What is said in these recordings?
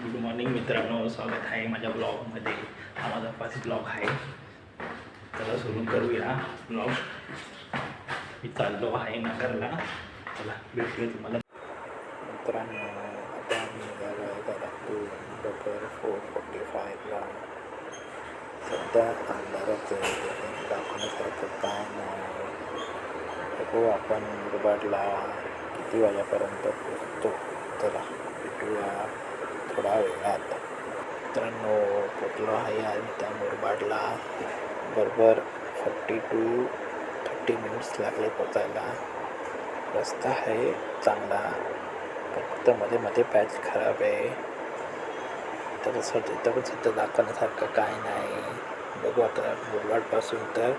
Good morning मित्रांनो, स्वागत आहे माझ्या ब्लॉगमध्ये. हा माझा फर्स्ट ब्लॉग आहे. चला सुरू करूया ब्लॉग. मी चाललो आहे नगरला. चला भेटूया तुम्हाला मित्रांनो. आता आम्ही निघालो आहे घरातून दुपार 4:45ला. सध्या अंधारच आहे, दाखवण्यासारखं काय नाही. बघू आपण मुरबाडला किती वाजेपर्यंत पोचतो. चला भेटूया थोड्या वेळात. मित्रांनो, पोचलो आहे आम्ही त्या मुरबाडला. बरोबर 40 to 30 मिनिट्स लागले पोचायला. रस्ता आहे चांगला, फक्त मध्ये मध्ये पॅच खराब आहे. तर इथं पण सध्या दाखवण्यासारखं काय नाही. बघू आता मुरबाडपासून तर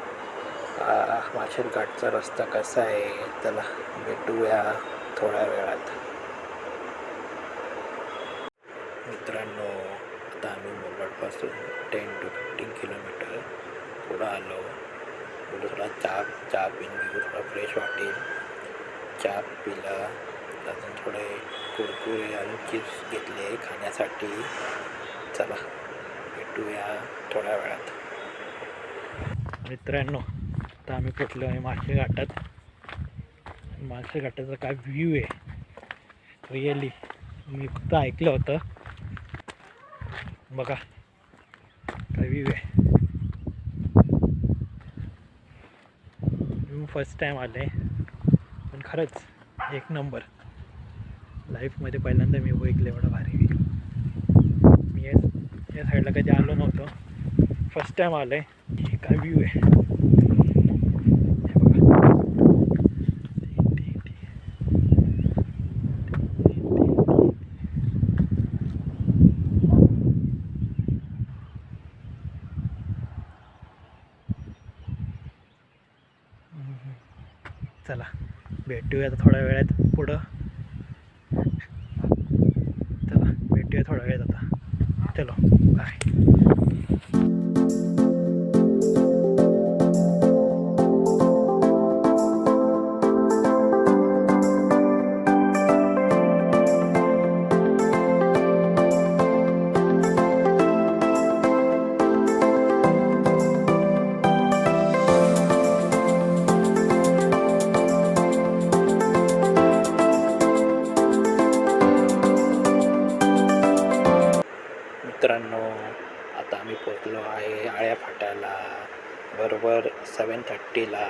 माशेलघाटचा रस्ता कसा आहे. चला भेटूया थोड्या वेळात. मित्रांनो, आता आम्ही मुरबाडपासून 10 to 15 किलोमीटर पुढं आलो. बोलू थोडा चहा पिऊन घेऊ, थोडा फ्रेश वाटेल. चहा पिला, अजून थोडे कुरकुरे आणि चिप्स घेतले खाण्यासाठी. चला भेटूया थोड्या वेळात. मित्रांनो, आता आम्ही पोचलो आहे माशेलघाटात. माशेलघाटाचा काय व्ह्यू आहे रिअली. मी फक्त ऐकलं होतं, बघा काय व्ह्यू आहे. मी फर्स्ट टाईम आले, पण खरंच एक नंबर. लाईफमध्ये पहिल्यांदा मी बघितलं एवढं भारी. मी या साईडला कधी आलो नव्हतो, फर्स्ट टाईम आलं आहे. काय व्ह्यू आहे. चला भेटूया थोड्या वेळात पुढं. चला भेटूया थोड्या वेळात आता. चलो बाय. मित्रांनो, आता आम्ही पोचलो आहे आळ्या फाट्याला. बरोबर 7:30ला.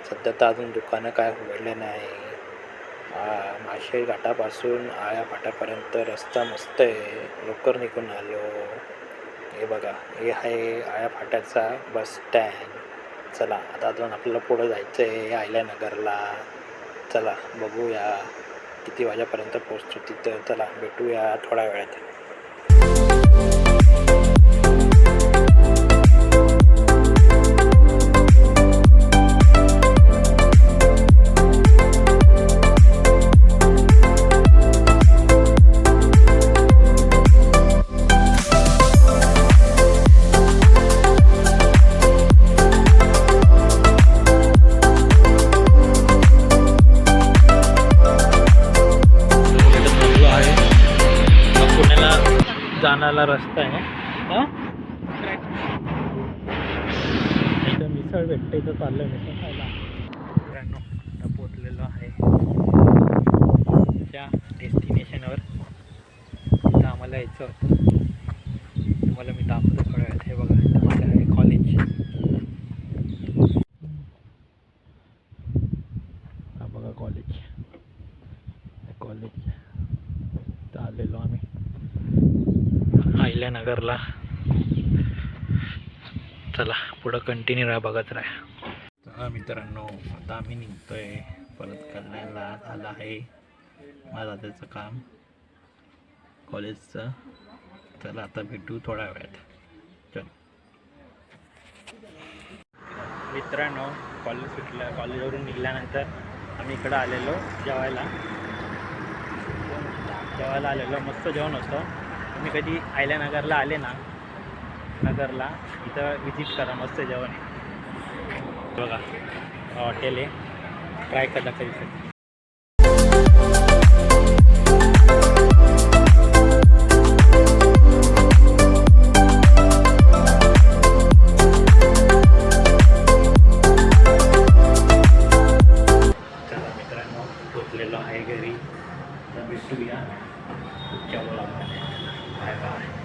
सध्या तर अजून दुकानं काय उघडले नाही. माशेलघाटापासून आळ्या फाट्यापर्यंत रस्ता मस्त आहे, लवकर निघून आलो. हे बघा, हे आहे आळ्या फाट्याचा बस स्टँड. चला आता अजून आपल्याला पुढं जायचं आहे अहिल्यानगरला. चला बघूया किती वाजेपर्यंत पोचतो तिथं. चला भेटूया थोड्या वेळात. जाण्याला रस्ता आहे ना, इथं मिसळ भेटते. इथं चाललं मिसळ खायला. मित्रांनो, आता पोचलेलो आहे त्या डेस्टिनेशनवर. तिथं आम्हाला यायचं होतं. तुम्हाला मी दाखवतो थोड्या वेळात. हे बघा, इथं माझं आहे कॉलेज. हा बघा कॉलेज. इथं आलेलो आम्ही अहिल्यानगरला. चला पुढं कंटिन्यू राहा, बघत राहा. चला मित्रांनो, आता आम्ही निघतोय परत कल्याणला. झालं आहे माझं त्याचं काम कॉलेजचं. चला आता भेटू थोड्या वेळात. चल मित्रांनो, कॉलेज सुटलं. कॉलेजवरून निघाल्यानंतर आम्ही इकडं आलेलो जेवायला आलेलो. मस्त जेवण होतं. तुम्ही कधी अहिल्यानगरला आले ना, नगरला, इथं विजिट करा. मस्त जेवण आहे बघा. हॉटेल आहे, ट्राय करा कधी. भेटूया पुढच्या ब्लॉगमध्ये. Bye bye.